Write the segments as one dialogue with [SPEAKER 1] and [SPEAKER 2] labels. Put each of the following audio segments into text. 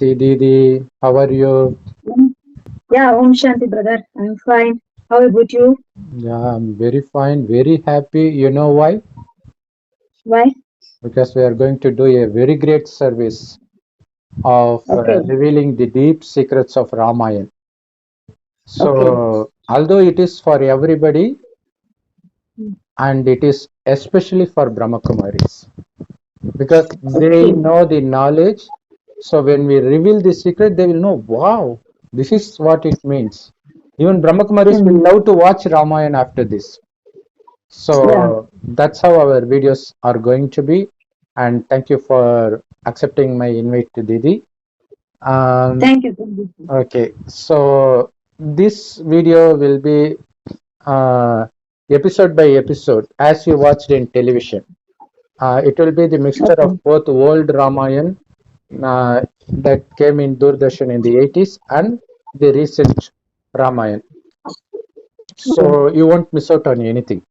[SPEAKER 1] Shanti Didi. How are you?
[SPEAKER 2] Yeah, Om Shanti, brother. I'm fine. How about you?
[SPEAKER 1] Yeah, I'm very fine, very happy. You know why?
[SPEAKER 2] Why?
[SPEAKER 1] Because we are going to do a very great service of
[SPEAKER 2] Okay,
[SPEAKER 1] revealing the deep secrets of Ramayana.
[SPEAKER 2] okay.
[SPEAKER 1] So, although it is for everybody,
[SPEAKER 2] Mm,
[SPEAKER 1] and it is especially for Brahmakumaris, because they
[SPEAKER 2] okay.
[SPEAKER 1] know the knowledge. So, when we reveal the secret, they will know, wow, this is what it means. Even Brahmakumaris will
[SPEAKER 2] Mm,
[SPEAKER 1] love to watch Ramayana after this.
[SPEAKER 2] yeah.
[SPEAKER 1] So that's how our videos are going to be. And thank you for accepting my invite to Didi. Um,
[SPEAKER 2] Thank you. Thank you.
[SPEAKER 1] okay, so this video will be uh, episode by episode as you watched in television. It will be the mixture of
[SPEAKER 2] Okay,
[SPEAKER 1] both old Ramayan that came in Doordarshan in the 80s and the recent Ramayan.
[SPEAKER 2] okay,
[SPEAKER 1] So you won't miss out on anything.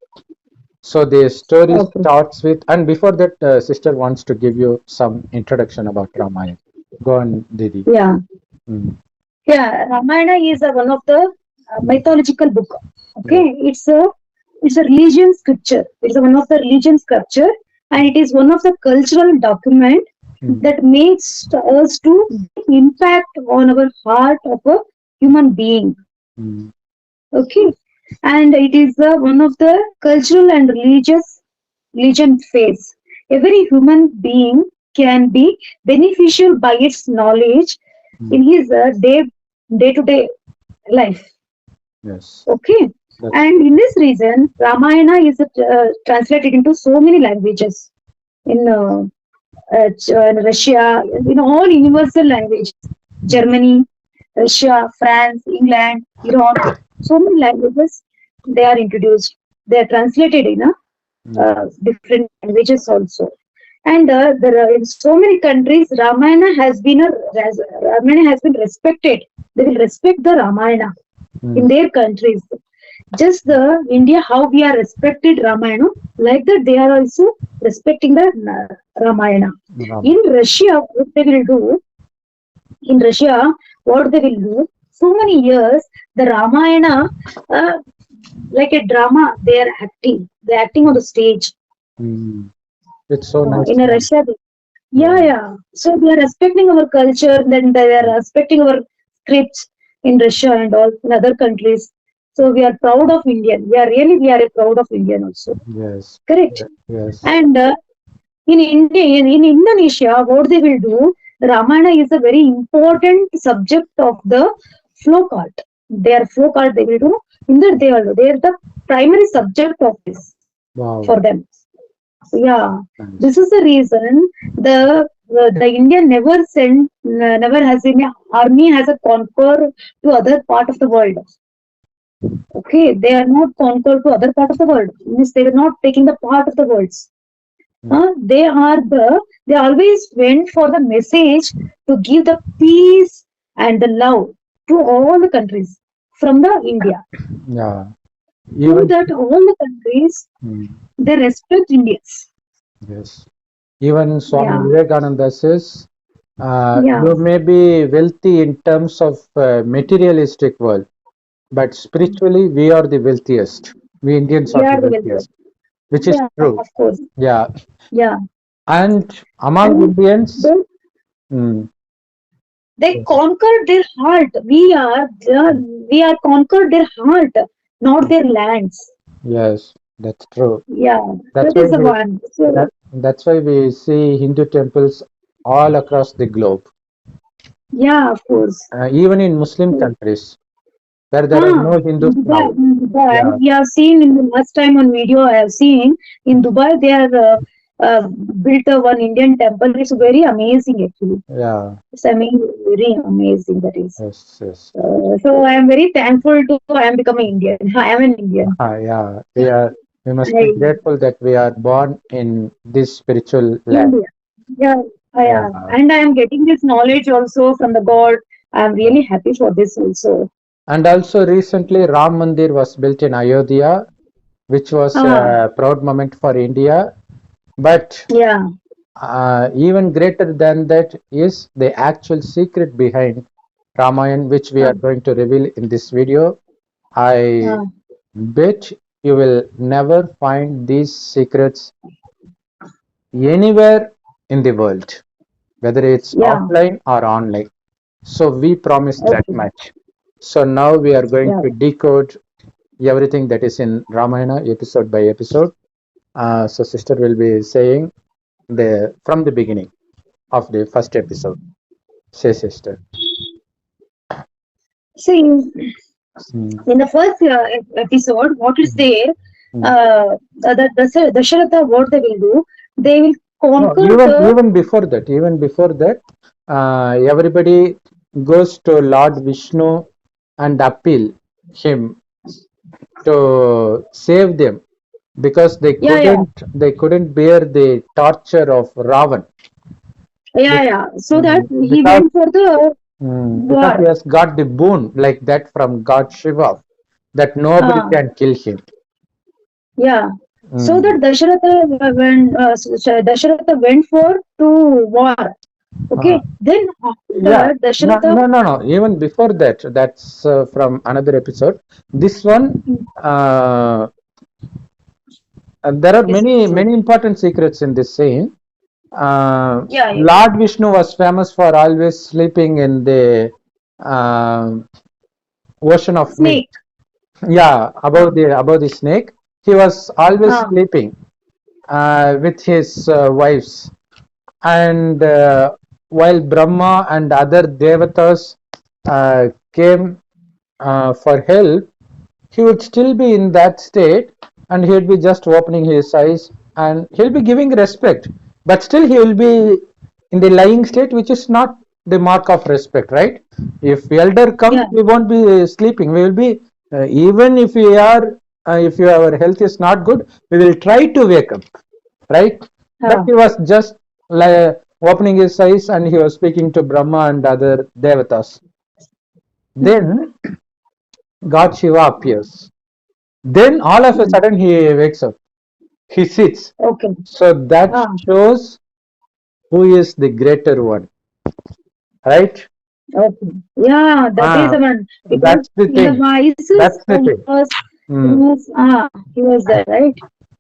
[SPEAKER 1] So the story
[SPEAKER 2] okay.
[SPEAKER 1] starts with, and before that, sister wants to give you some introduction about Ramayana. Go on, Didi.
[SPEAKER 2] Yeah,
[SPEAKER 1] Mm,
[SPEAKER 2] yeah. Ramayana is one of the mythological book.
[SPEAKER 1] yeah.
[SPEAKER 2] Okay, it's a religion scripture. It's one of the religion scripture, and it is one of the cultural document
[SPEAKER 1] Mm,
[SPEAKER 2] that makes us to impact on our heart of a human being.
[SPEAKER 1] mm,
[SPEAKER 2] Okay, and it is one of the cultural and religious religion phase. Every human being can be beneficial by its knowledge
[SPEAKER 1] mm,
[SPEAKER 2] in his day to day life.
[SPEAKER 1] yes.
[SPEAKER 2] Okay,
[SPEAKER 1] That's
[SPEAKER 2] and in this reason, Ramayana is translated into so many languages in Russia, in all universal languages.
[SPEAKER 1] mm,
[SPEAKER 2] Germany, Russia, France, England, Iran, so many languages they are introduced. They are translated in
[SPEAKER 1] mm,
[SPEAKER 2] different languages also. And there are in so many countries, Ramayana has been respected. They will respect the Ramayana in
[SPEAKER 1] mm,
[SPEAKER 2] their countries. Just the India, how we are respected Ramayana, like that they are also respecting the Ramayana. In
[SPEAKER 1] Ram.
[SPEAKER 2] Russia, what they will do, in Russia, what they will do, so many years, the Ramayana, uh, like a drama, they're acting on the stage.
[SPEAKER 1] Mm. It's so nice,
[SPEAKER 2] In a
[SPEAKER 1] man.
[SPEAKER 2] Russia,
[SPEAKER 1] Yeah.
[SPEAKER 2] yeah. So they are respecting our culture, then they are respecting our scripts in Russia and all in other countries. So we are proud of Indian. We are proud of Indian also.
[SPEAKER 1] Yes.
[SPEAKER 2] Correct.
[SPEAKER 1] Yes.
[SPEAKER 2] And in India, in Indonesia, what they will do, Ramayana is a very important subject of the folk art. Their folk art they will do. In that they are the primary subject of this
[SPEAKER 1] Wow.
[SPEAKER 2] for them. Yeah,
[SPEAKER 1] Nice.
[SPEAKER 2] this is the reason the India never has been a army has a conquer to other part of the world. Okay, they are not conquered to other part of the world. Means they are not taking the part of the worlds.
[SPEAKER 1] Mm,
[SPEAKER 2] They always went for the message to give the peace and the love to all the countries from the India.
[SPEAKER 1] yeah.
[SPEAKER 2] So
[SPEAKER 1] Even
[SPEAKER 2] that all the countries
[SPEAKER 1] mm,
[SPEAKER 2] they respect Indians.
[SPEAKER 1] yes. Even Swami
[SPEAKER 2] Yeah,
[SPEAKER 1] Vivekananda says,
[SPEAKER 2] yeah,
[SPEAKER 1] you may be wealthy in terms of materialistic world, but spiritually we are the wealthiest. We Indians
[SPEAKER 2] we
[SPEAKER 1] are
[SPEAKER 2] are
[SPEAKER 1] the
[SPEAKER 2] the wealthiest.
[SPEAKER 1] wealthiest, which is
[SPEAKER 2] Yeah,
[SPEAKER 1] true.
[SPEAKER 2] of course.
[SPEAKER 1] Yeah.
[SPEAKER 2] Yeah,
[SPEAKER 1] And among
[SPEAKER 2] and
[SPEAKER 1] Indians,
[SPEAKER 2] they
[SPEAKER 1] mm,
[SPEAKER 2] they
[SPEAKER 1] yes,
[SPEAKER 2] conquered their heart. We are conquered their heart, not their lands.
[SPEAKER 1] yes, that's true.
[SPEAKER 2] Yeah,
[SPEAKER 1] That's
[SPEAKER 2] that
[SPEAKER 1] why
[SPEAKER 2] is the
[SPEAKER 1] we
[SPEAKER 2] one. So
[SPEAKER 1] that's why we see Hindu temples all across the globe,
[SPEAKER 2] yeah, of course.
[SPEAKER 1] even in Muslim countries where there are
[SPEAKER 2] Ah,
[SPEAKER 1] no Hindus now.
[SPEAKER 2] In Dubai,
[SPEAKER 1] Yeah,
[SPEAKER 2] we have seen in the last time on video. I have seen in Dubai they are built one Indian temple. It's very amazing actually.
[SPEAKER 1] yeah,
[SPEAKER 2] It's very amazing. That is.
[SPEAKER 1] yes, yes.
[SPEAKER 2] So I am very thankful to I am becoming Indian. I am an Indian.
[SPEAKER 1] Yeah, we must be
[SPEAKER 2] I,
[SPEAKER 1] grateful that we are born in this spiritual land.
[SPEAKER 2] India. Yeah, I am.
[SPEAKER 1] Yeah.
[SPEAKER 2] And I am getting this knowledge also from the God. I am really happy for this also.
[SPEAKER 1] And also recently Ram Mandir was built in Ayodhya, which was
[SPEAKER 2] Ah,
[SPEAKER 1] a proud moment for India. But
[SPEAKER 2] yeah.
[SPEAKER 1] even greater than that is the actual secret behind Ramayana, which we are going to reveal in this video. I bet you will never find these secrets anywhere in the world, whether it's offline or online. So we promise that much. So now we are going to decode everything that is in Ramayana episode by episode. So sister will be saying from the beginning of the first episode. Say, sister.
[SPEAKER 2] See, in the first episode, what is there? The Dasharatha, what they will do? They will conquer.
[SPEAKER 1] No, even before that, everybody goes to Lord Vishnu and appeal him to save them because they couldn't bear the torture of Ravan.
[SPEAKER 2] So that he went for the
[SPEAKER 1] because he has got the boon like that from God Shiva that nobody can kill him.
[SPEAKER 2] So that Dasharatha went for to war. Okay. Then Dasharatha.
[SPEAKER 1] No. Even before that, that's from another episode. This one, there are many important secrets in this scene. Lord Vishnu was famous for always sleeping in the ocean of snake. Above the snake, he was always sleeping with his wives, and while Brahma and other devatas came for help, he would still be in that state, and he would be just opening his eyes, and he'll be giving respect, but still he will be in the lying state, which is not the mark of respect, right? If elder comes, we won't be sleeping. We will be even if we are if our health is not good, we will try to wake up, right? But he was just like opening his eyes, and he was speaking to Brahma and other devatas. Then God Shiva appears. Then all of a sudden he wakes up. He sits. So that shows who is the greater one, right?
[SPEAKER 2] That is the one.
[SPEAKER 1] That's the thing. That's the thing.
[SPEAKER 2] He was there, right?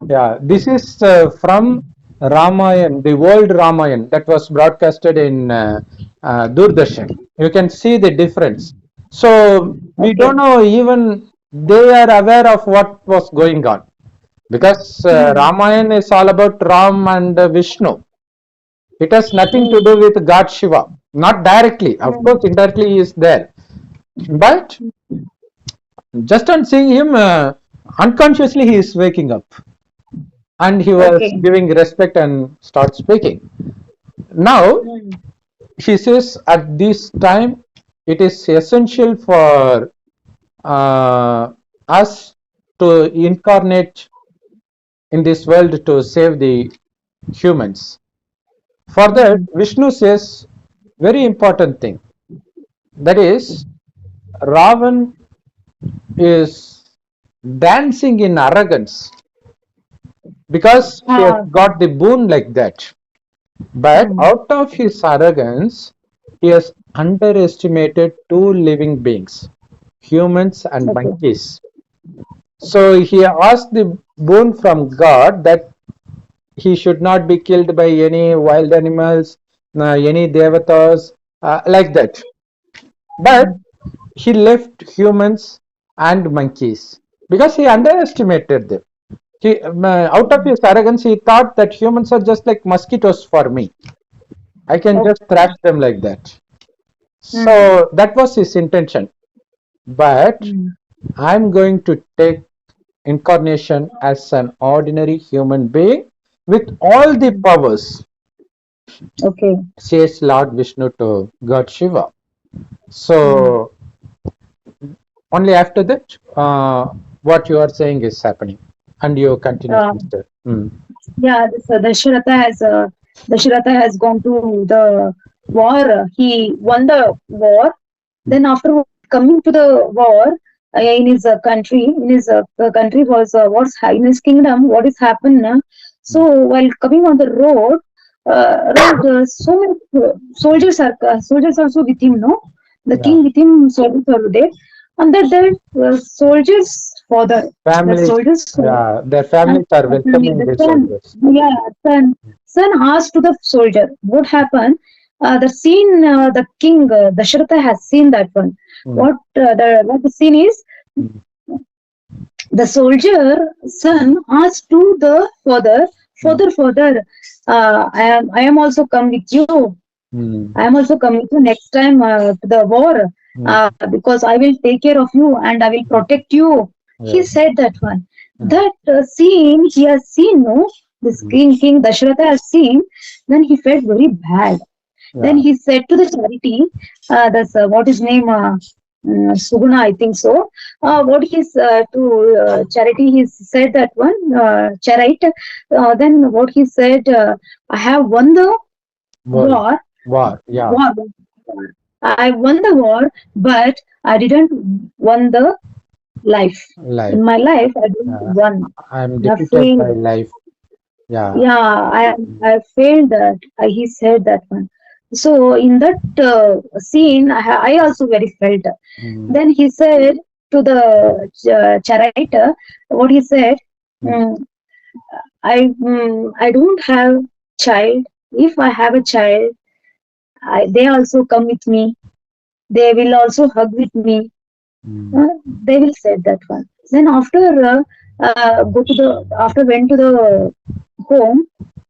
[SPEAKER 1] Yeah, this is from Ramayan, the old Ramayan that was broadcasted in Doordarshan. You can see the difference. So we don't know, even they are aware of what was going on, because Ramayan is all about Ram and Vishnu. It has nothing to do with God Shiva, not directly. Of course, indirectly he is there, but just on seeing him, unconsciously he is waking up, and he was giving respect and start speaking. Now he says, at this time it is essential for us to incarnate in this world to save the humans. For that, Vishnu says very important thing, that is, Ravan is dancing in arrogance because he has got the boon like that. But out of his arrogance, he has underestimated two living beings, humans and monkeys. So he asked the boon from God that he should not be killed by any wild animals, any devatas, like that. But he left humans and monkeys because he underestimated them. He, out of his arrogance, he thought that humans are just like mosquitoes for me. I can just thrash them like that. So that was his intention. But I'm going to take incarnation as an ordinary human being with all the powers, says Lord Vishnu to God Shiva. So only after that, what you are saying is happening, and you continue.
[SPEAKER 2] Dasharatha has gone to the war. He won the war. Then after coming to the war in his country, was in his kingdom. What is happened? So while coming on the road, right? So many soldiers also with him. No, the
[SPEAKER 1] Yeah.
[SPEAKER 2] king with him. Soldiers are there, and that soldiers' father, the
[SPEAKER 1] Families,
[SPEAKER 2] soldiers' father,
[SPEAKER 1] yeah, their
[SPEAKER 2] and
[SPEAKER 1] families are welcoming
[SPEAKER 2] the
[SPEAKER 1] the
[SPEAKER 2] son,
[SPEAKER 1] soldiers.
[SPEAKER 2] yeah, son asked to the soldier, what happened? The scene, the king Dasharatha has seen that one.
[SPEAKER 1] Mm.
[SPEAKER 2] What the scene is,
[SPEAKER 1] Mm.
[SPEAKER 2] the soldier son asked to the father,
[SPEAKER 1] Mm.
[SPEAKER 2] father, I am also come with you.
[SPEAKER 1] Mm.
[SPEAKER 2] I am also coming to next time to the war
[SPEAKER 1] Mm.
[SPEAKER 2] because I will take care of you and I will
[SPEAKER 1] Mm.
[SPEAKER 2] protect you. He
[SPEAKER 1] Yes.
[SPEAKER 2] said that one.
[SPEAKER 1] Mm.
[SPEAKER 2] That scene he has seen, no? This
[SPEAKER 1] Mm.
[SPEAKER 2] King Dasharatha has seen. Then he felt very bad. Then
[SPEAKER 1] Yeah.
[SPEAKER 2] he said to the charity, that's what his name, Suguna, I think so. What he's to charity, he said that one, charite. Then what he said, I have won the
[SPEAKER 1] War.
[SPEAKER 2] war,
[SPEAKER 1] War. Yeah.
[SPEAKER 2] war. I won the war, but I didn't won the life.
[SPEAKER 1] Life.
[SPEAKER 2] In my life, I didn't
[SPEAKER 1] Uh,
[SPEAKER 2] won.
[SPEAKER 1] I'm
[SPEAKER 2] I
[SPEAKER 1] defeated by
[SPEAKER 2] failed.
[SPEAKER 1] life. Yeah.
[SPEAKER 2] Yeah,
[SPEAKER 1] Mm.
[SPEAKER 2] I failed that. He said that one. So in that scene, I also very felt.
[SPEAKER 1] Mm.
[SPEAKER 2] Then he said to the charioteer, what he said,
[SPEAKER 1] Mm.
[SPEAKER 2] mm, I don't have child. If I have a child, they also come with me. They will also hug with me.
[SPEAKER 1] Mm.
[SPEAKER 2] They will say that one. Then after go to the after went to the home,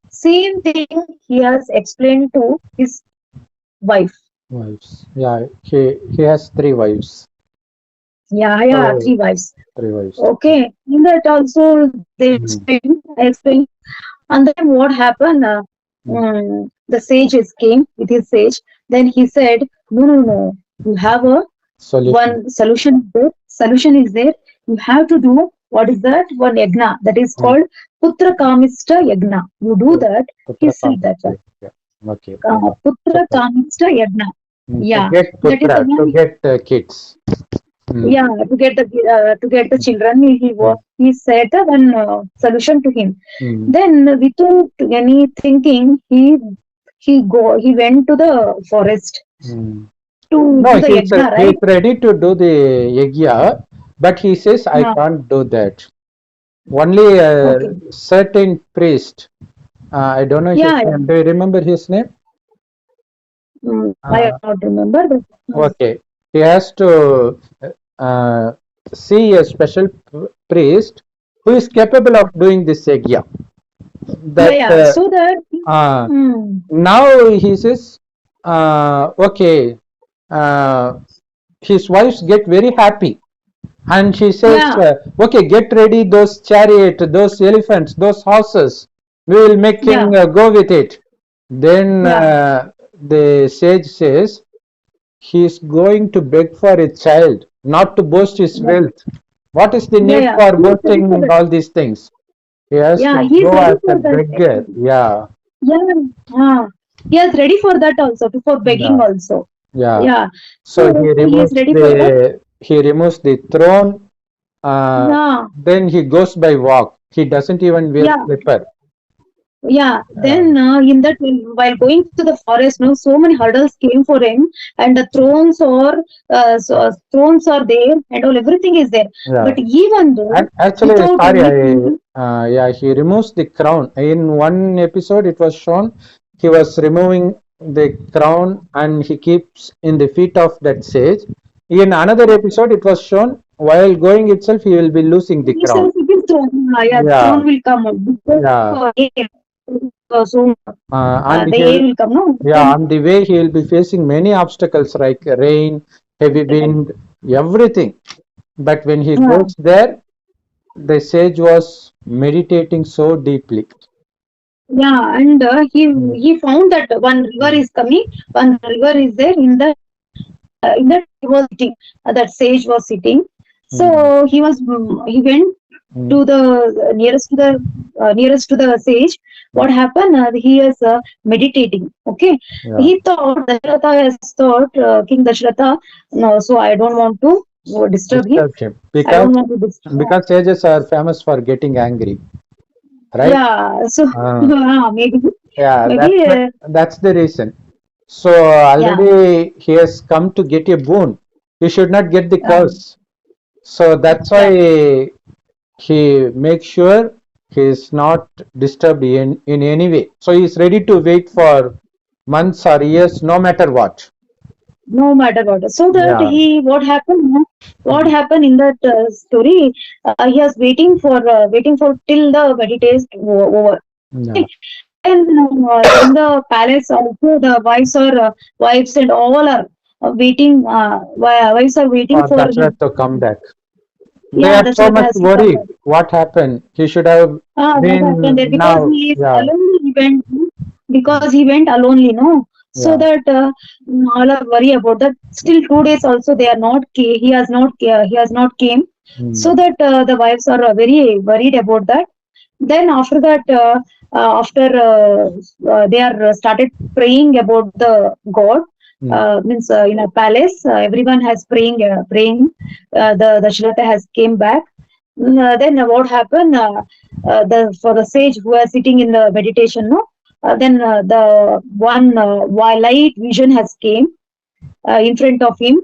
[SPEAKER 2] same thing he has explained to his wife.
[SPEAKER 1] Wives. Yeah. He has three wives.
[SPEAKER 2] Yeah,
[SPEAKER 1] Oh,
[SPEAKER 2] three wives.
[SPEAKER 1] three wives.
[SPEAKER 2] Okay, in that also they
[SPEAKER 1] Mm.
[SPEAKER 2] explain, I explain, and then what happened?
[SPEAKER 1] Mm.
[SPEAKER 2] The sage is came with his sage. Then he said, no. You have a
[SPEAKER 1] Solution.
[SPEAKER 2] one solution is there. Solution is there. You have to do what is that? One yagna that is
[SPEAKER 1] Mm.
[SPEAKER 2] called Putra Kamishta Yagna. You do
[SPEAKER 1] Pu-
[SPEAKER 2] that. He
[SPEAKER 1] Putra
[SPEAKER 2] said that
[SPEAKER 1] Kamishta. Yeah. Okay.
[SPEAKER 2] Putra
[SPEAKER 1] Putra.
[SPEAKER 2] Kamishta Yagna.
[SPEAKER 1] To
[SPEAKER 2] Yeah,
[SPEAKER 1] get
[SPEAKER 2] that is the
[SPEAKER 1] putra, to
[SPEAKER 2] one.
[SPEAKER 1] get kids. Mm.
[SPEAKER 2] Yeah, to get the children,
[SPEAKER 1] Mm.
[SPEAKER 2] he said the one solution to him.
[SPEAKER 1] Mm.
[SPEAKER 2] Then without any thinking, he went to the forest
[SPEAKER 1] Mm.
[SPEAKER 2] to
[SPEAKER 1] No,
[SPEAKER 2] do the yagna,
[SPEAKER 1] he's
[SPEAKER 2] right?
[SPEAKER 1] ready to do the yagya, but he says, I
[SPEAKER 2] Yeah.
[SPEAKER 1] can't do that. Only a
[SPEAKER 2] Okay.
[SPEAKER 1] certain priest, I don't know his
[SPEAKER 2] Yeah.
[SPEAKER 1] name. Do you remember his name?
[SPEAKER 2] I
[SPEAKER 1] Uh,
[SPEAKER 2] don't remember.
[SPEAKER 1] okay. He has to uh, see a special priest who is capable of doing this yagya.
[SPEAKER 2] Yeah,
[SPEAKER 1] That
[SPEAKER 2] yeah. So that.
[SPEAKER 1] uh,
[SPEAKER 2] Mm,
[SPEAKER 1] now he says, okay, uh, his wives get very happy, and she says,
[SPEAKER 2] yeah.
[SPEAKER 1] okay, get ready those chariot, those elephants, those horses, we will make
[SPEAKER 2] Yeah.
[SPEAKER 1] king go with it. Then
[SPEAKER 2] Yeah.
[SPEAKER 1] the sage says, he is going to beg for a child, not to boast his
[SPEAKER 2] Yeah.
[SPEAKER 1] wealth. What is the
[SPEAKER 2] Yeah.
[SPEAKER 1] need
[SPEAKER 2] Yeah.
[SPEAKER 1] for
[SPEAKER 2] He is ready for
[SPEAKER 1] boasting
[SPEAKER 2] that.
[SPEAKER 1] all these things? He has to
[SPEAKER 2] Yeah. He is
[SPEAKER 1] go
[SPEAKER 2] ready
[SPEAKER 1] as a
[SPEAKER 2] for that.
[SPEAKER 1] beggar. Yeah.
[SPEAKER 2] Yeah. He is ready for that also, for begging
[SPEAKER 1] Yeah.
[SPEAKER 2] also.
[SPEAKER 1] Yeah.
[SPEAKER 2] Yeah.
[SPEAKER 1] So
[SPEAKER 2] So he is ready for that.
[SPEAKER 1] he removes the throne.
[SPEAKER 2] Yeah.
[SPEAKER 1] Then he goes by walk. He doesn't even wear
[SPEAKER 2] Yeah.
[SPEAKER 1] slipper.
[SPEAKER 2] Yeah.
[SPEAKER 1] Uh,
[SPEAKER 2] Then in that while going to the forest, no, so many hurdles came for him, and the thrones are there, and all everything is there.
[SPEAKER 1] yeah.
[SPEAKER 2] But even though,
[SPEAKER 1] And actually,
[SPEAKER 2] without
[SPEAKER 1] sorry,
[SPEAKER 2] anything,
[SPEAKER 1] yeah, he removes the crown. In one episode, it was shown he was removing the crown and he keeps in the feet of that sage. In another episode, it was shown while going itself, he will be losing the crown.
[SPEAKER 2] himself it is thrown. Yeah,
[SPEAKER 1] Yeah.
[SPEAKER 2] throne will come out because
[SPEAKER 1] Yeah.
[SPEAKER 2] air. So
[SPEAKER 1] And
[SPEAKER 2] the air
[SPEAKER 1] he'll,
[SPEAKER 2] will come. No,
[SPEAKER 1] yeah,
[SPEAKER 2] then
[SPEAKER 1] on the way, he will be facing many obstacles like rain, heavy wind, everything. But when he
[SPEAKER 2] uh,
[SPEAKER 1] goes there, the sage was meditating so deeply.
[SPEAKER 2] yeah, and
[SPEAKER 1] Mm.
[SPEAKER 2] he found that one river
[SPEAKER 1] Mm.
[SPEAKER 2] is coming. One river is there in that he was sitting. That sage was sitting.
[SPEAKER 1] Mm.
[SPEAKER 2] So he went
[SPEAKER 1] Mm.
[SPEAKER 2] to the nearest to the sage.
[SPEAKER 1] Mm.
[SPEAKER 2] What happened? He is meditating. Okay,
[SPEAKER 1] Yeah,
[SPEAKER 2] he thought Dasharatha has thought King Dasharatha. No, so I don't want to disturb him.
[SPEAKER 1] disturb him
[SPEAKER 2] I don't want to disturb.
[SPEAKER 1] because sages are famous for getting angry, right?
[SPEAKER 2] Yeah, so
[SPEAKER 1] Uh,
[SPEAKER 2] maybe.
[SPEAKER 1] Yeah,
[SPEAKER 2] Maybe,
[SPEAKER 1] that's the reason. So
[SPEAKER 2] yeah,
[SPEAKER 1] already he has come to get a boon. He should not get the
[SPEAKER 2] um,
[SPEAKER 1] curse. So that's
[SPEAKER 2] exactly.
[SPEAKER 1] why he makes sure he is not disturbed in any way. So he is ready to wait for months or years, no matter what.
[SPEAKER 2] No matter what. So that
[SPEAKER 1] Yeah.
[SPEAKER 2] he, what happened? No? What
[SPEAKER 1] Mm.
[SPEAKER 2] happened in that story? He was waiting for till the meditation over.
[SPEAKER 1] Yeah.
[SPEAKER 2] Then in the palace also the wives and all are waiting. Wives are waiting
[SPEAKER 1] For
[SPEAKER 2] for him.
[SPEAKER 1] Dashrath to come back. They
[SPEAKER 2] Yeah,
[SPEAKER 1] are so
[SPEAKER 2] Dasharatha
[SPEAKER 1] much
[SPEAKER 2] has to come
[SPEAKER 1] worried.
[SPEAKER 2] back.
[SPEAKER 1] What happened? He should have
[SPEAKER 2] What happened
[SPEAKER 1] been
[SPEAKER 2] there? Because
[SPEAKER 1] now.
[SPEAKER 2] he is
[SPEAKER 1] Yeah.
[SPEAKER 2] alone, he went, because he went alonely, no? So
[SPEAKER 1] Yeah.
[SPEAKER 2] that all are worry about that. Still 2 days also they are not. He has not came. So
[SPEAKER 1] Mm.
[SPEAKER 2] that the wives are very worried about that. Then after that, after they are started praying about the God.
[SPEAKER 1] Mm.
[SPEAKER 2] Means in a palace, everyone has praying. The Shrita has came back. Then what happened? The for the sage who was sitting in the meditation, no. Then the one light vision has came in front of him.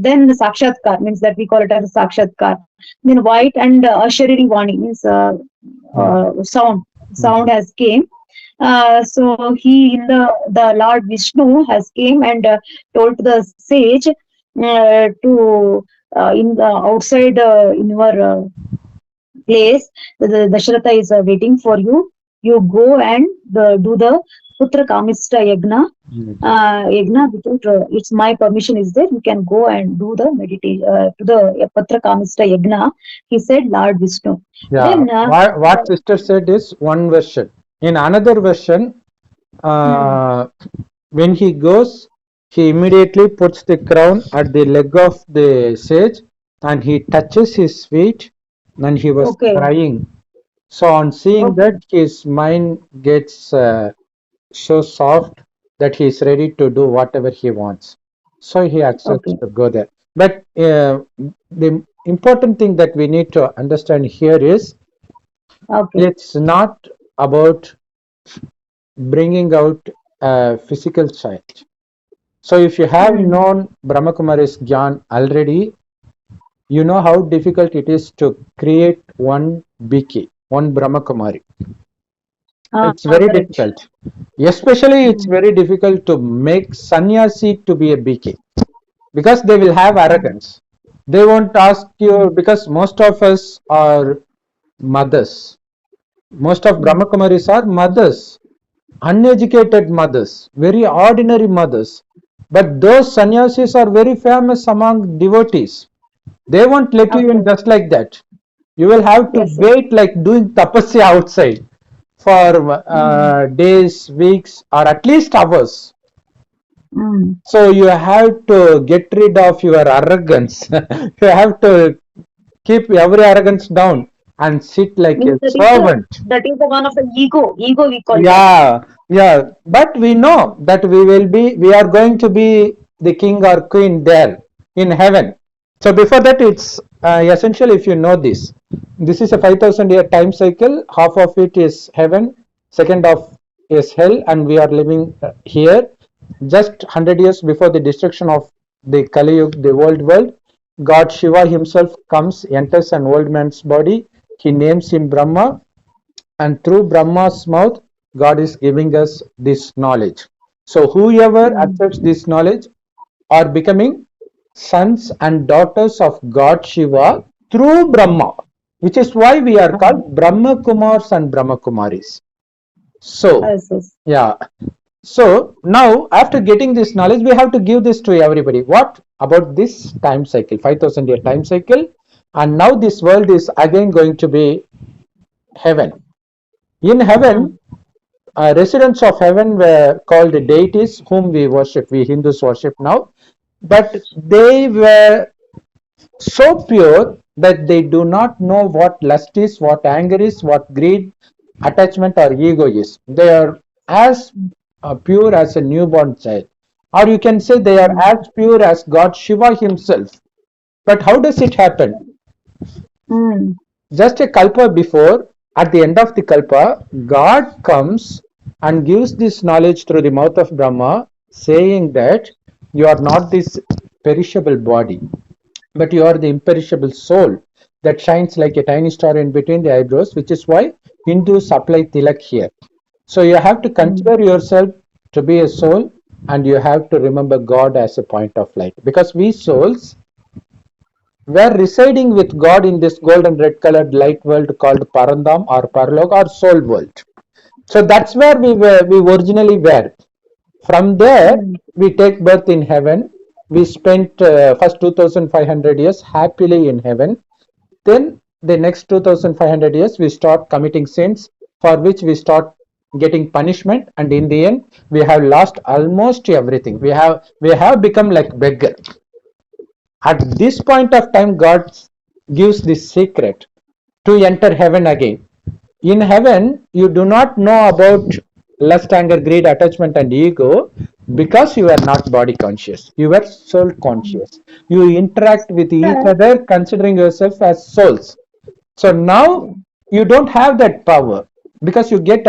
[SPEAKER 2] Then the sakshatkar means that we call it as a sakshatkar. Then white and assuring vani means
[SPEAKER 1] Mm.
[SPEAKER 2] sound
[SPEAKER 1] Mm.
[SPEAKER 2] has came. So he in the Lord Vishnu has came and told to the sage to in the outside in your place. Dasharatha is waiting for you. You go and do the Putra Kamista Yagna.
[SPEAKER 1] Mm.
[SPEAKER 2] Yagna without it's my permission is there. You can go and do the meditation to the Putra Kamista Yagna. He said, Lord Vishnu.
[SPEAKER 1] Yeah.
[SPEAKER 2] Then,
[SPEAKER 1] What sister said is one version. In another version,
[SPEAKER 2] hmm,
[SPEAKER 1] uh, when he goes, he immediately puts the crown at the leg of the sage and he touches his feet and he was
[SPEAKER 2] okay,
[SPEAKER 1] crying. So on seeing
[SPEAKER 2] okay,
[SPEAKER 1] that, his mind gets so soft that he is ready to do whatever he wants. So he accepts
[SPEAKER 2] okay,
[SPEAKER 1] to go there. But the important thing that we need to understand here is
[SPEAKER 2] okay.
[SPEAKER 1] it's not about bringing out a physical child. So if you have
[SPEAKER 2] Hmm.
[SPEAKER 1] known Brahmakumaris Gyan already, you know how difficult it is to create one BK, one Brahmakumari. It's very
[SPEAKER 2] Correct.
[SPEAKER 1] difficult. Especially it's
[SPEAKER 2] Hmm.
[SPEAKER 1] very difficult to make sannyasi to be a BK because they will have
[SPEAKER 2] Hmm.
[SPEAKER 1] arrogance. They won't ask you
[SPEAKER 2] Hmm.
[SPEAKER 1] because most of us are mothers. Most of
[SPEAKER 2] Hmm.
[SPEAKER 1] Brahmakumaris are mothers, uneducated mothers, very ordinary mothers. But those sannyasis are very famous among devotees. They won't let you in
[SPEAKER 2] Okay.
[SPEAKER 1] just like that. You will have to
[SPEAKER 2] Yes. Yes.
[SPEAKER 1] wait like doing tapasya outside for
[SPEAKER 2] Hmm.
[SPEAKER 1] days, weeks, or at least hours.
[SPEAKER 2] Hmm.
[SPEAKER 1] So you have to get rid of your arrogance. You have to keep every arrogance down and sit like
[SPEAKER 2] Means
[SPEAKER 1] a servant.
[SPEAKER 2] that is the one of the ego. Ego we call that.
[SPEAKER 1] Yeah, yeah. But we know that we are going to be the king or queen there in heaven. So before that, it's essential if you know this. This is a 5,000 year time cycle. Half of it is heaven, second half is hell, and we are living here. Just 100 years before the destruction of the Kali Yuga, the old world, God Shiva himself comes, enters an old man's body. He names him Brahma, and through Brahma's mouth, God is giving us this knowledge. So whoever
[SPEAKER 2] Hmm.
[SPEAKER 1] accepts this knowledge are becoming sons and daughters of God Shiva through Brahma, which is why we are called Brahmakumars and Brahmakumaris. So,
[SPEAKER 2] Yes. Yes.
[SPEAKER 1] yeah. So now, after getting this knowledge, we have to give this to everybody. What about this time cycle, 5,000 year time cycle? And now this world is again going to be heaven. In
[SPEAKER 2] Hmm.
[SPEAKER 1] heaven, residents of heaven were called deities whom we worship, we Hindus worship now, but they were so pure that they do not know what lust is, what anger is, what greed, attachment, or ego is. They are as pure as a newborn child, or you can say they are
[SPEAKER 2] Hmm.
[SPEAKER 1] as pure as God Shiva himself. But how does it happen?
[SPEAKER 2] Hmm.
[SPEAKER 1] Just a kalpa before, at the end of the kalpa, God comes and gives this knowledge through the mouth of Brahma, saying that you are not this perishable body, but you are the imperishable soul that shines like a tiny star in between the eyebrows, which is why Hindus apply tilak here. So you have to consider yourself to be a soul, and you have to remember God as a point of light, because we souls were residing with God in this golden red colored light world called Parandam or Parlok or soul world. So that's where we originally were. From there,
[SPEAKER 2] Mm.
[SPEAKER 1] we take birth in heaven. We spent first 2500 years happily in heaven. Then the next 2500 years, we start committing sins for which we start getting punishment, and in the end, we have lost almost everything. We have become like beggar. At this point of time, God gives this secret to enter heaven again. In heaven, you do not know about lust, anger, greed, attachment, and ego, because you are not body conscious. You are soul conscious. You interact with each
[SPEAKER 2] Yeah.
[SPEAKER 1] other considering yourself as souls. So now you don't have that power, because you get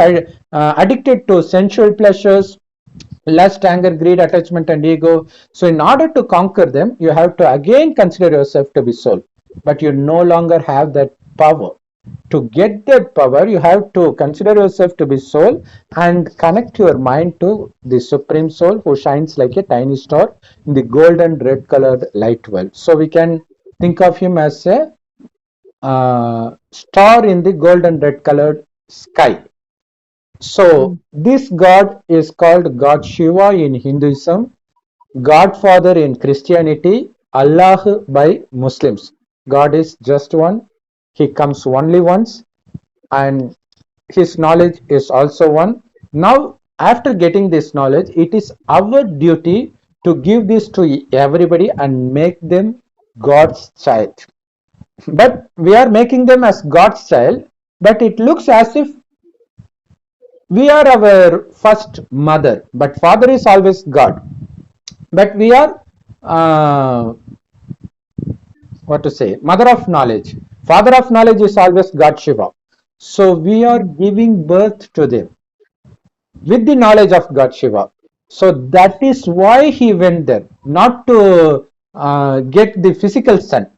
[SPEAKER 1] addicted to sensual pleasures, lust, anger, greed, attachment, and ego. So in order to conquer them, you have to again consider yourself to be soul, but you no longer have that power. To get that power, you have to consider yourself to be soul and connect your mind to the supreme soul who shines like a tiny star in the golden red colored light world. So we can think of him as a star in the golden red colored sky. So
[SPEAKER 2] Mm.
[SPEAKER 1] this God is called God Shiva in Hinduism, Godfather in Christianity, Allah by Muslims. God is just one. He comes only once, and his knowledge is also one. Now, after getting this knowledge, it is our duty to give this to everybody and make them God's child. But we are making them as God's child, but it looks as if we are our first mother, but father is always God. But we are what to say, mother of knowledge. Father of knowledge is always God Shiva. So we are giving birth to them with the knowledge of God Shiva. So that is why he went there, not to get the physical son.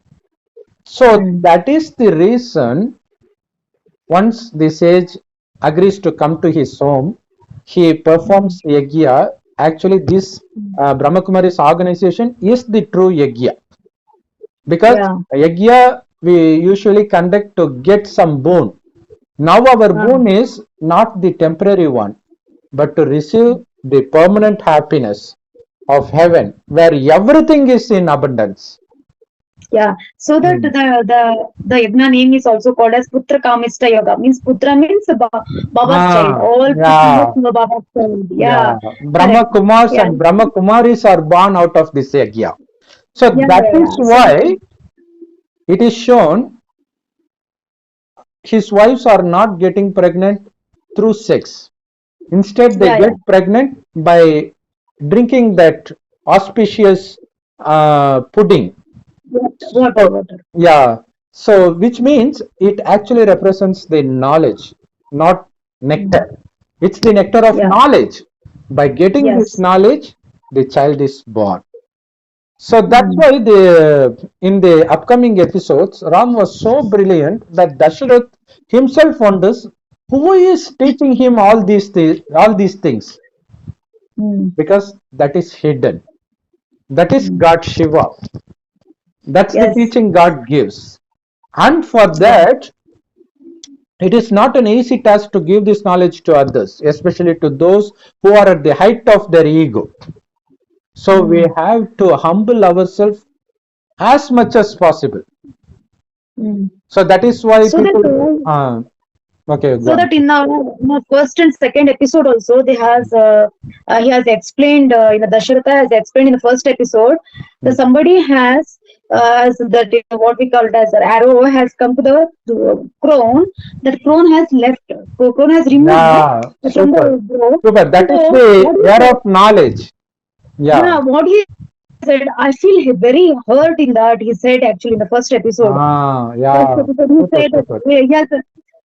[SPEAKER 1] So
[SPEAKER 2] Mm.
[SPEAKER 1] that is the reason, once the sage agrees to come to his home, he performs
[SPEAKER 2] Mm.
[SPEAKER 1] yagya. Actually, this Brahmakumaris organization is the true yagya, because
[SPEAKER 2] Yeah.
[SPEAKER 1] yagya we usually conduct to get some boon. Now our boon is not the temporary one, but to receive the permanent happiness of heaven, where everything is in abundance.
[SPEAKER 2] Yeah, so that
[SPEAKER 1] Hmm.
[SPEAKER 2] the yagna name is also called as Putra Kamishta Yoga. Means Putra means Baba's child. All Putra
[SPEAKER 1] Yeah,
[SPEAKER 2] Baba's child.
[SPEAKER 1] yeah.
[SPEAKER 2] Yeah, correct.
[SPEAKER 1] Brahmakumars
[SPEAKER 2] Yeah,
[SPEAKER 1] and Brahmakumaris are born out of this yagya. So
[SPEAKER 2] yeah,
[SPEAKER 1] that
[SPEAKER 2] yeah,
[SPEAKER 1] is
[SPEAKER 2] yeah. So that
[SPEAKER 1] why it is shown his wives are not getting pregnant through sex. Instead, they
[SPEAKER 2] yeah, yeah.
[SPEAKER 1] get pregnant by drinking that auspicious pudding.
[SPEAKER 2] Water,
[SPEAKER 1] So,
[SPEAKER 2] water.
[SPEAKER 1] yeah, so which means it actually represents the knowledge, not
[SPEAKER 2] Mm.
[SPEAKER 1] nectar. It's the nectar of
[SPEAKER 2] Yeah.
[SPEAKER 1] knowledge. By getting this
[SPEAKER 2] Yes.
[SPEAKER 1] knowledge, the child is born. So that's
[SPEAKER 2] Mm.
[SPEAKER 1] why the in the upcoming episodes, Ram was so brilliant that Dasharath himself wonders who is teaching him all these things,
[SPEAKER 2] Mm.
[SPEAKER 1] because that is hidden. That is
[SPEAKER 2] Mm.
[SPEAKER 1] God Shiva. That's the
[SPEAKER 2] Yes.
[SPEAKER 1] teaching God gives. And for
[SPEAKER 2] Yeah.
[SPEAKER 1] that, it is not an easy task to give this knowledge to others, especially to those who are at the height of their ego. So we
[SPEAKER 2] Mm.
[SPEAKER 1] have to humble ourselves as much as possible.
[SPEAKER 2] Mm.
[SPEAKER 1] So that is why
[SPEAKER 2] So that
[SPEAKER 1] people. Okay, go
[SPEAKER 2] so
[SPEAKER 1] on.
[SPEAKER 2] that in the first and second episode also they has he has explained Dasharatha has explained in the first episode that
[SPEAKER 1] Hmm.
[SPEAKER 2] somebody has that what we call it as an arrow has come to the crone, that crone has left, crone has removed
[SPEAKER 1] Yeah,
[SPEAKER 2] from
[SPEAKER 1] super,
[SPEAKER 2] the grove.
[SPEAKER 1] super. That is
[SPEAKER 2] So
[SPEAKER 1] the
[SPEAKER 2] what he
[SPEAKER 1] air
[SPEAKER 2] said,
[SPEAKER 1] of knowledge. Yeah.
[SPEAKER 2] yeah, what he said, I feel very hurt in that he said actually in the first episode. First
[SPEAKER 1] Yeah.
[SPEAKER 2] episode he
[SPEAKER 1] Super,
[SPEAKER 2] said that
[SPEAKER 1] super.
[SPEAKER 2] yes,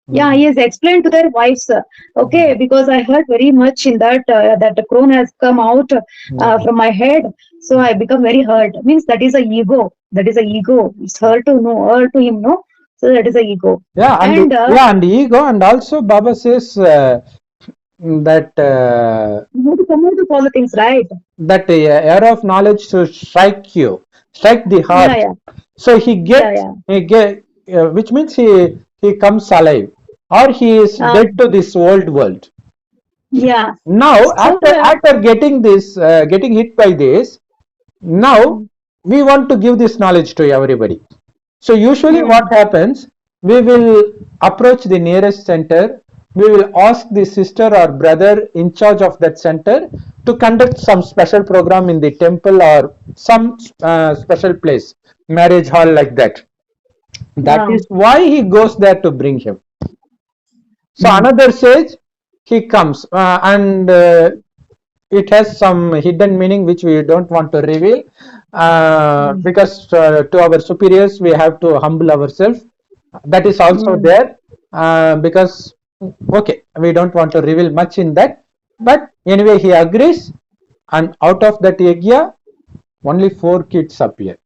[SPEAKER 2] Yeah, he has explained to their wives. Okay, because I heard very much in that the crone has come out from my head, so I become very hurt. Means that is a ego. That is a ego. It's her to know, her to him, no. So that is a ego.
[SPEAKER 1] Yeah, and
[SPEAKER 2] And
[SPEAKER 1] yeah, and ego, and also Baba says that
[SPEAKER 2] you have to come out of all the things, right?
[SPEAKER 1] that air of knowledge to strike the
[SPEAKER 2] Yeah,
[SPEAKER 1] heart.
[SPEAKER 2] yeah,
[SPEAKER 1] So
[SPEAKER 2] yeah, yeah.
[SPEAKER 1] he get, which means he comes alive, or he is dead to this old world.
[SPEAKER 2] Yeah.
[SPEAKER 1] Now,
[SPEAKER 2] So
[SPEAKER 1] after getting this, getting hit by this, now we want to give this knowledge to everybody. So usually what happens, we will approach the nearest center, we will ask the sister or brother in charge of that center to conduct some special program in the temple or some special place, marriage hall like that. That is why he goes there to bring him. So another sage, he comes and it has some hidden meaning which we don't want to reveal because to our superiors we have to humble ourselves. That is also there because okay, we don't want to reveal much in that, but anyway he agrees, and out of that yagya only 4 kids appear.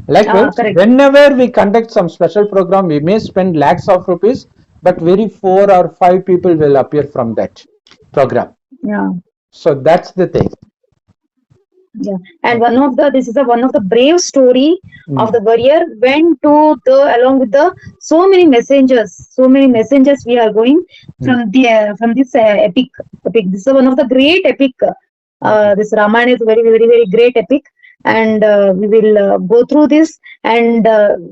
[SPEAKER 1] Likewise,
[SPEAKER 2] correct.
[SPEAKER 1] whenever we conduct some special program, we may spend lakhs of rupees, but very 4 or 5 people will appear from that program.
[SPEAKER 2] Yeah.
[SPEAKER 1] So that's the thing.
[SPEAKER 2] Yeah, and this is one of the brave story of the
[SPEAKER 1] Mm.
[SPEAKER 2] warrior went to the along with the so many messengers we are going
[SPEAKER 1] Mm.
[SPEAKER 2] from this epic. This is one of the great epic.
[SPEAKER 1] Mm.
[SPEAKER 2] This Ramayana is very very very great epic, and we will go through this, and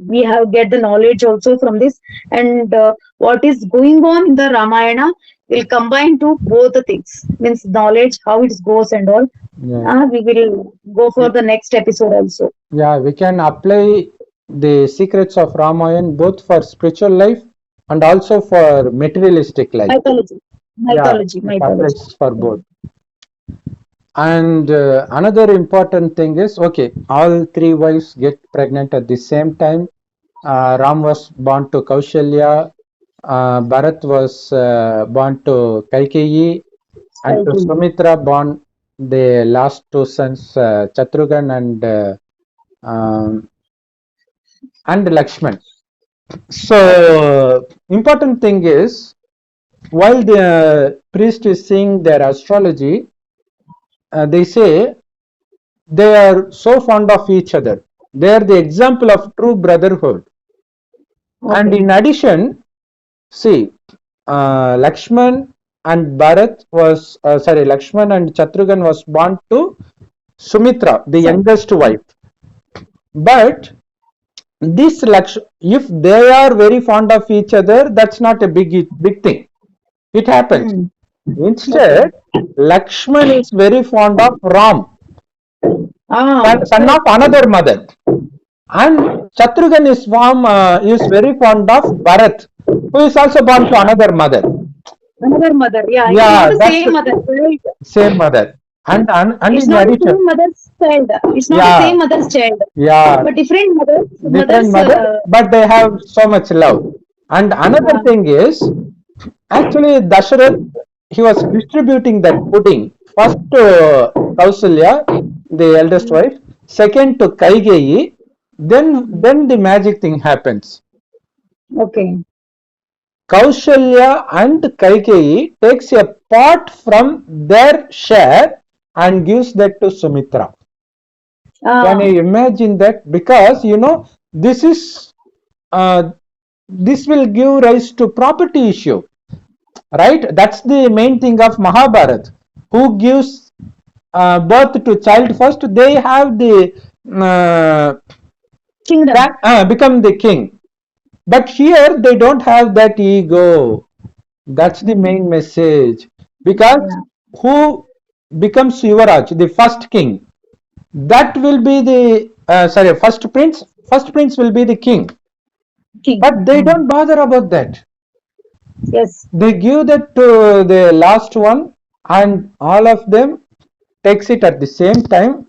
[SPEAKER 2] we have get the knowledge also from this, and what is going on in the Ramayana will combine to both the things, means knowledge how it goes and all.
[SPEAKER 1] Yeah.
[SPEAKER 2] We will go for the next episode also.
[SPEAKER 1] Yeah, we can apply the secrets of Ramayan both for spiritual life and also for materialistic life.
[SPEAKER 2] Mythology,
[SPEAKER 1] Yeah,
[SPEAKER 2] mythology,
[SPEAKER 1] it
[SPEAKER 2] mythology.
[SPEAKER 1] applies for both. And another important thing is, okay, all 3 wives get pregnant at the same time. Ram was born to Kaushalya, Bharat was born to Kaikeyi, and to Sumitra born the last 2 sons, Chatrughan um, and Lakshman. So important thing is, while the priest is seeing their astrology, they say they are so fond of each other. They are the example of true brotherhood. And in addition, see, Lakshman and Bharat was Lakshman and Chatrughan was born to Sumitra, the youngest wife. But this if they are very fond of each other, that's not a big thing. It happens. Instead, Lakshman is very fond of Ram, son of another mother, and Shatrughan is very fond of Bharat, who is also born to another mother.
[SPEAKER 2] Another mother, yeah, it's
[SPEAKER 1] Yeah,
[SPEAKER 2] not the
[SPEAKER 1] that's
[SPEAKER 2] same mother, right?
[SPEAKER 1] same mother. And
[SPEAKER 2] It's
[SPEAKER 1] in
[SPEAKER 2] not the
[SPEAKER 1] addition,
[SPEAKER 2] same mother's child. It's not the
[SPEAKER 1] yeah,
[SPEAKER 2] same mother's child,
[SPEAKER 1] yeah,
[SPEAKER 2] but different
[SPEAKER 1] different
[SPEAKER 2] mothers.
[SPEAKER 1] mother, but they have so much love. And another thing is, actually, Dasharath, he was distributing that pudding. First to Kausalya, the eldest wife. Second to Kaigeyi. Then the magic thing happens.
[SPEAKER 2] Okay.
[SPEAKER 1] Kaushalya and Kaikeyi takes a part from their share and gives that to Sumitra. Can you imagine that? Because this is this will give rise to property issue, right? That's the main thing of Mahabharat. Who gives birth to child first? They have the
[SPEAKER 2] Kingdom.
[SPEAKER 1] become the king. But here they don't have that ego. That's the main message. Because who becomes Yuvaraj, the first king? That will be the first prince. First prince will be the king. But they don't bother about that.
[SPEAKER 2] Yes.
[SPEAKER 1] They give that to the last one, and all of them takes it at the same time.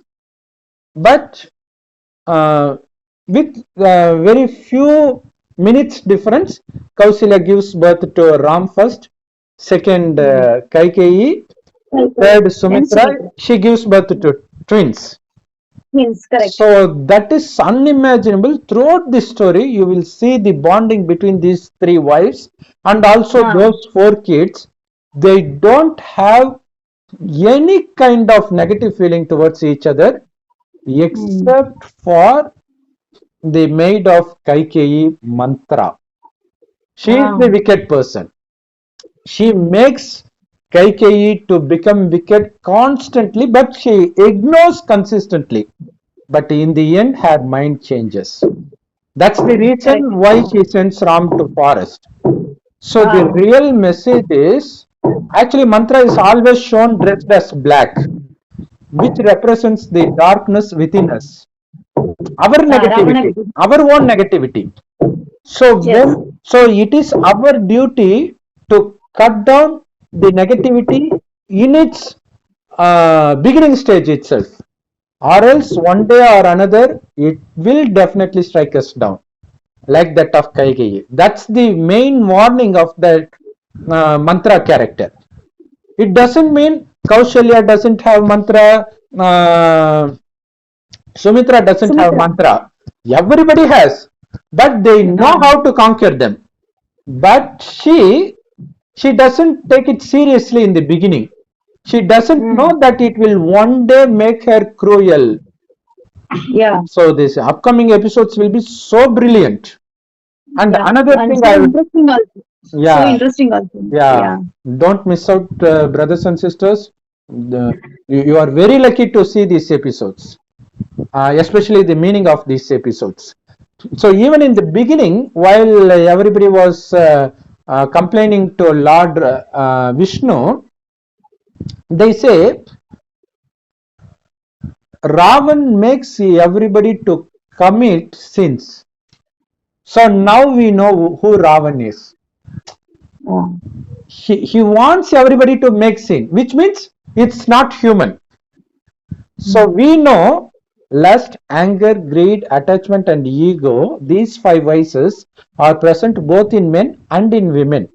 [SPEAKER 1] But with very few minutes difference. Kausalya gives birth to Ram first, second Kaikeyi, third
[SPEAKER 2] And
[SPEAKER 1] Sumitra.
[SPEAKER 2] Sumitra.
[SPEAKER 1] She gives birth to twins.
[SPEAKER 2] Means correct.
[SPEAKER 1] So that is unimaginable. Throughout this story, you will see the bonding between these three wives and also those four kids. They don't have any kind of negative feeling towards each other except for the maid of Kaikeyi, Mantra. She is the wicked person. She makes Kaikeyi to become wicked constantly, but she ignores consistently. But in the end, her mind changes. That's the
[SPEAKER 2] Correct.
[SPEAKER 1] reason why she sends Ram to forest. So the
[SPEAKER 2] Ah,
[SPEAKER 1] real message is, actually Mantra is always shown dressed as black, which represents the darkness within us, our
[SPEAKER 2] Ravana.
[SPEAKER 1] negativity, our own negativity. So
[SPEAKER 2] Yes.
[SPEAKER 1] it is our duty to cut down the negativity in its beginning stage itself, or else one day or another it will definitely strike us down, like that of Kaikeyi. That's the main warning of that mantra character. It doesn't mean Kaushalya doesn't have mantra, Sumitra doesn't have
[SPEAKER 2] Sumitra.
[SPEAKER 1] mantra. Everybody has, but they know
[SPEAKER 2] Ah,
[SPEAKER 1] how to conquer them. But she doesn't take it seriously in the beginning. She doesn't know that it will one day make her cruel.
[SPEAKER 2] yeah.
[SPEAKER 1] So these upcoming episodes will be so brilliant. And
[SPEAKER 2] Yeah.
[SPEAKER 1] another
[SPEAKER 2] And
[SPEAKER 1] thing
[SPEAKER 2] so
[SPEAKER 1] I would,
[SPEAKER 2] interesting also. So
[SPEAKER 1] yeah,
[SPEAKER 2] interesting also.
[SPEAKER 1] yeah,
[SPEAKER 2] Yeah.
[SPEAKER 1] don't miss out, brothers and sisters. You are very lucky to see these episodes, especially the meaning of these episodes. So even in the beginning, while everybody was complaining to Lord Vishnu, they say Ravan makes everybody to commit sins. So now we know who Ravan is.
[SPEAKER 2] Yeah.
[SPEAKER 1] He wants everybody to make sin, which means it's not human. So we know lust, anger, greed, attachment, and ego, these five vices are present both in men and in women.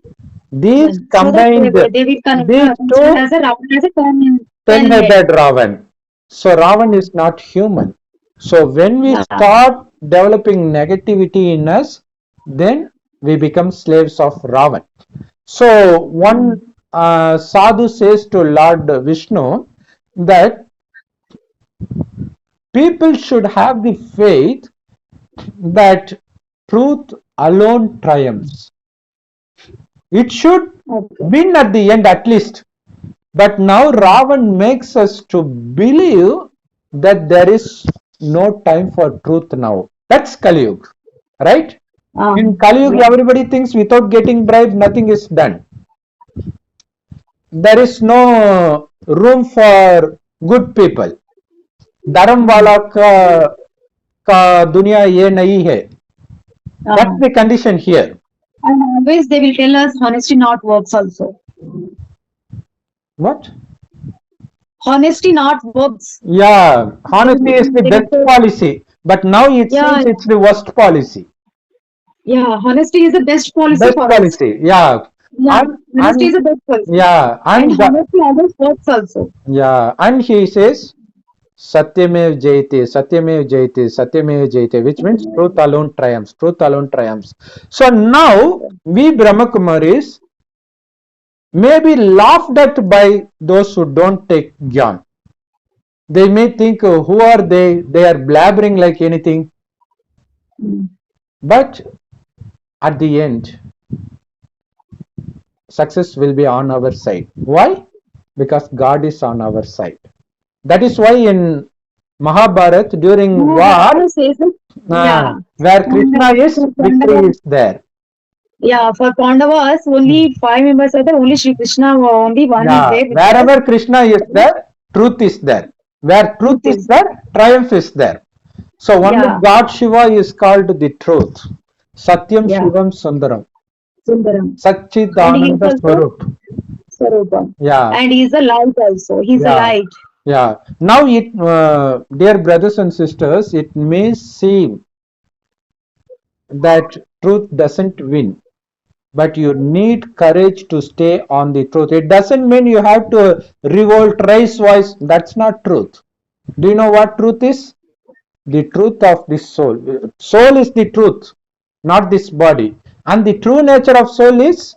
[SPEAKER 1] These
[SPEAKER 2] So that
[SPEAKER 1] combined,
[SPEAKER 2] they will
[SPEAKER 1] these
[SPEAKER 2] consider
[SPEAKER 1] two
[SPEAKER 2] as a Ravana as a ten head.
[SPEAKER 1] 10-headed Ravan. So Ravan is not human. So when we
[SPEAKER 2] Yeah.
[SPEAKER 1] start developing negativity in us, then we become slaves of Ravan. So one sadhu says to Lord Vishnu that people should have the faith that truth alone triumphs. It should
[SPEAKER 2] Okay.
[SPEAKER 1] win at the end at least. But now Ravan makes us to believe that there is no time for truth now. That's Kali Yuga, right? In Kali Yuga,
[SPEAKER 2] Yeah.
[SPEAKER 1] everybody thinks without getting bribed, nothing is done. There is no room for good people. धर्म वाला का दुनिया ये नहीं है. That's the condition here.
[SPEAKER 2] And always they will tell us honesty not works also.
[SPEAKER 1] What?
[SPEAKER 2] Honesty not works.
[SPEAKER 1] Yeah, honesty is the
[SPEAKER 2] They will
[SPEAKER 1] best
[SPEAKER 2] say,
[SPEAKER 1] policy, but now it
[SPEAKER 2] yeah,
[SPEAKER 1] seems it's the worst policy.
[SPEAKER 2] yeah, honesty is the best policy
[SPEAKER 1] Best
[SPEAKER 2] for us.
[SPEAKER 1] policy, yeah.
[SPEAKER 2] Yeah, honesty is the best policy.
[SPEAKER 1] Yeah,
[SPEAKER 2] And honesty always works also.
[SPEAKER 1] yeah, and he says Satyamev Jayate, Satyamev Jayate, Satyamev Jayate, which means truth alone triumphs, truth alone triumphs. So now we Brahmakumaris may be laughed at by those who don't take Gyan. They may think, who are they? They are blabbering like anything. But at the end, success will be on our side. Why? Because God is on our side. That is why in Mahabharata during war, where Krishna is, victory is there.
[SPEAKER 2] Yeah, for Pandavas, only 5 members are there. Only Shri Krishna, only one is there.
[SPEAKER 1] Wherever Krishna is there, truth is there. Where truth is there, triumph is there. So only God Shiva is called the truth. Satyam Shivam Sundaram. Satchidananda Swarup. Yeah.
[SPEAKER 2] And he is a light also. He is a light.
[SPEAKER 1] Yeah. Now, dear brothers and sisters, it may seem that truth doesn't win, but you need courage to stay on the truth. It doesn't mean you have to revolt, raise voice. That's not truth. Do you know what truth is? The truth of this soul. Soul is the truth, not this body. And the true nature of soul is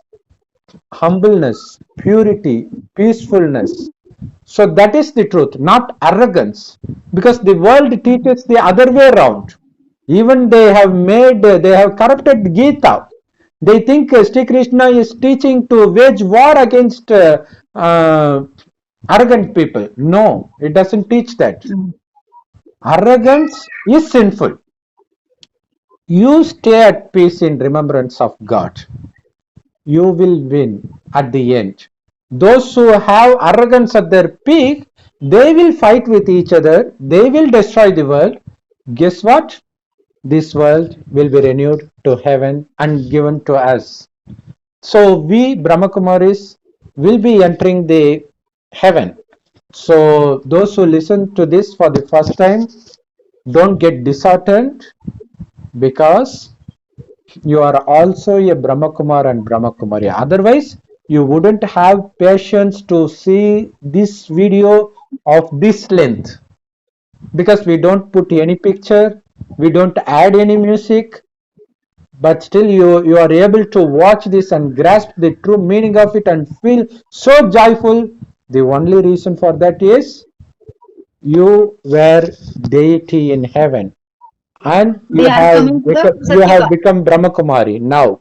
[SPEAKER 1] humbleness, purity, peacefulness. So that is the truth, not arrogance. Because the world teaches the other way around. Even they have corrupted Gita. They think Sri Krishna is teaching to wage war against arrogant people. No, it doesn't teach that. Arrogance is sinful. You stay at peace in remembrance of God. You will win at the end. Those who have arrogance at their peak, they will fight with each other. They will destroy the world. Guess what? This world will be renewed to heaven and given to us. So we Brahmakumaris will be entering the heaven. So those who listen to this for the first time, don't get disheartened, because you are also a Brahmakumar and Brahmakumari. Otherwise, you wouldn't have patience to see this video of this length, because we don't put any picture, we don't add any music, but still you are able to watch this and grasp the true meaning of it and feel so joyful. The only reason for that is you were deity in heaven, and
[SPEAKER 2] They are coming to the
[SPEAKER 1] you have
[SPEAKER 2] Satyuga.
[SPEAKER 1] become Brahmakumari now,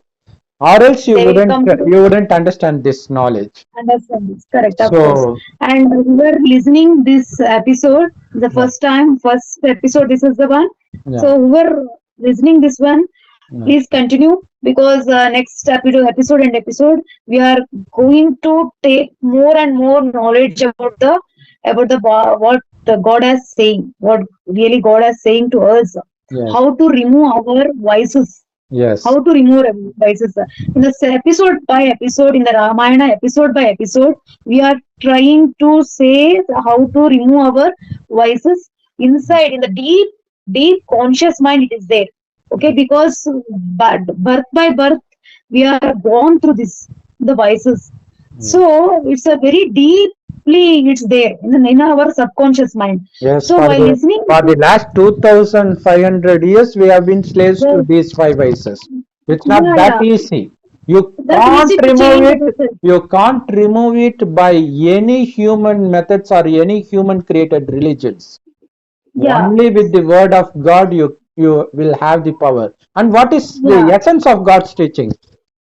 [SPEAKER 1] or else
[SPEAKER 2] They will come to
[SPEAKER 1] you wouldn't understand this knowledge.
[SPEAKER 2] understand this. Correct, of course.
[SPEAKER 1] So
[SPEAKER 2] And we were listening this episode the
[SPEAKER 1] yeah,
[SPEAKER 2] first time, first episode. This is the one.
[SPEAKER 1] yeah,
[SPEAKER 2] So we were listening this one.
[SPEAKER 1] yeah,
[SPEAKER 2] Please continue, because next episode we are going to take more and more knowledge about the what God is saying, what really God is saying to us,
[SPEAKER 1] yes,
[SPEAKER 2] how to remove our vices,
[SPEAKER 1] yes,
[SPEAKER 2] how to remove vices. In the episode by episode, in the Ramayana episode by episode, we are trying to say how to remove our vices inside, in the deep conscious mind. It is there. Okay, because birth by birth, we are born through the vices.
[SPEAKER 1] yes,
[SPEAKER 2] So it's a very deeply, it's there in our subconscious mind.
[SPEAKER 1] yes.
[SPEAKER 2] So while listening
[SPEAKER 1] For
[SPEAKER 2] to
[SPEAKER 1] the last 2,500 years, we have been slaves to
[SPEAKER 2] the,
[SPEAKER 1] these five vices. It's not
[SPEAKER 2] yeah,
[SPEAKER 1] that
[SPEAKER 2] yeah,
[SPEAKER 1] easy. You
[SPEAKER 2] that's
[SPEAKER 1] can't
[SPEAKER 2] easy to
[SPEAKER 1] remove
[SPEAKER 2] change
[SPEAKER 1] it.
[SPEAKER 2] ourselves.
[SPEAKER 1] You can't remove it by any human methods or any human created religions.
[SPEAKER 2] Yeah,
[SPEAKER 1] Only with the word of God you will have the power. And what is the
[SPEAKER 2] yeah,
[SPEAKER 1] essence of God's teaching?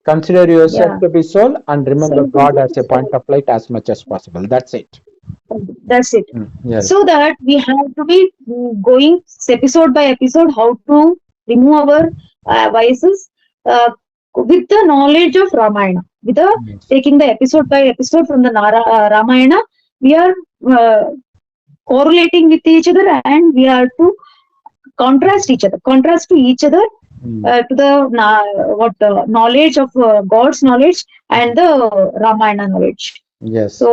[SPEAKER 1] Consider yourself
[SPEAKER 2] yeah.
[SPEAKER 1] to be soul and remember
[SPEAKER 2] So,
[SPEAKER 1] God as a point of light as much as possible. That's it.
[SPEAKER 2] that's it.
[SPEAKER 1] Yes.
[SPEAKER 2] So that we have to be going episode by episode how to remove our vices with the knowledge of Ramayana. With the
[SPEAKER 1] Yes.
[SPEAKER 2] taking the episode by episode from the Ramayana, we are uh, correlating with each other, and we are to contrast to each other,
[SPEAKER 1] Mm.
[SPEAKER 2] to the what knowledge of God's knowledge and the Ramayana knowledge.
[SPEAKER 1] Yes.
[SPEAKER 2] So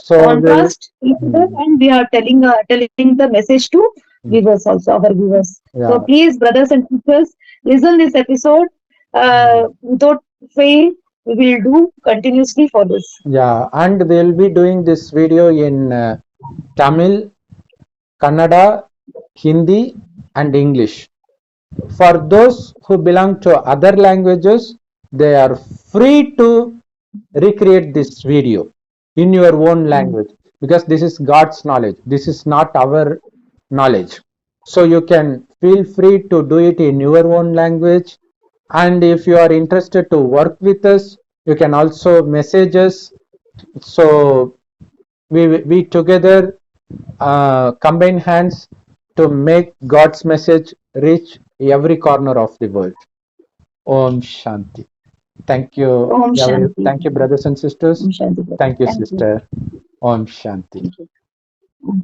[SPEAKER 1] So we'll,
[SPEAKER 2] contrast each other,
[SPEAKER 1] mm,
[SPEAKER 2] and we are telling the message to
[SPEAKER 1] mm,
[SPEAKER 2] viewers, also our viewers. So
[SPEAKER 1] yeah.
[SPEAKER 2] please, brothers and sisters, listen this episode
[SPEAKER 1] Mm.
[SPEAKER 2] without fail. We will do continuously for this.
[SPEAKER 1] Yeah, and we'll be doing this video in Tamil, Kannada, Hindi, and English. For those who belong to other languages, they are free to recreate this video in your own
[SPEAKER 2] Mm.
[SPEAKER 1] language, because this is God's knowledge. This is not our knowledge. So you can feel free to do it in your own language. And if you are interested to work with us, you can also message us. So we together combine hands to make God's message reach every corner of the world. Om Shanti. Thank you.
[SPEAKER 2] Om Shanti.
[SPEAKER 1] Thank you, brothers and sisters.
[SPEAKER 2] Om Shanti.
[SPEAKER 1] Thank you,
[SPEAKER 2] Thank you.
[SPEAKER 1] sister. Om Shanti.
[SPEAKER 2] Thank you. Om